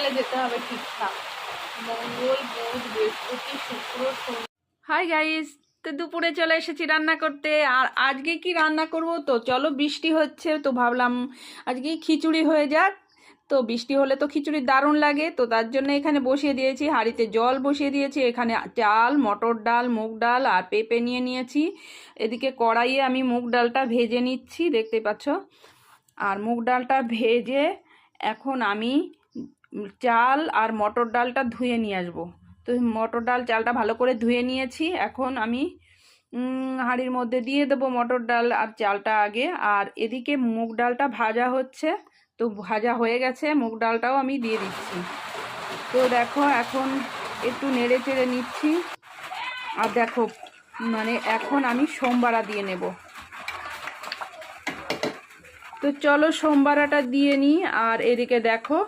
তাহলে যেতে হবে ঠিকঠাক। মঙ্গল, বুধ, বৃহস্পতি, শুক্র, শনি। হাই গাইস, তো দুপুরে চলে এসেছি রান্না করতে। আর আজকে কি রান্না করব, তো চলো, বৃষ্টি হচ্ছে তো ভাবলাম আজকে খিচুড়ি হয়ে যাক। তো বৃষ্টি হলে তো খিচুড়ি দারুণ লাগে, তো তার জন্য এখানে বসিয়ে দিয়েছি, হাঁড়িতে জল বসিয়ে দিয়েছি। এখানে চাল, মটর ডাল, মুগ ডাল আর পেঁপে নিয়ে নিয়েছি। এদিকে কড়াইয়ে আমি মুগ ডালটা ভেজে নিচ্ছি, দেখতে পাচ্ছ। আর মুগ ডালটা ভেজে এখন আমি চাল আর মটর ডালটা ধুয়ে নিয়ে আসবো। তো মটর ডাল চালটা ভালো করে ধুয়ে নিয়েছি। এখন আমি হাঁড়ির মধ্যে দিয়ে দেবো মটর ডাল আর চালটা আগে। আর এদিকে মুগ ডালটা ভাজা হচ্ছে, তো ভাজা হয়ে গেছে, মুগ ডালটাও আমি দিয়ে দিচ্ছি। তো দেখো এখন একটু নেড়ে চেড়ে নিচ্ছি। আর দেখো এখন আমি সোমবারা দিয়ে নেব। তো চলো সোমবারাটা দিয়ে নিই। আর এদিকে দেখো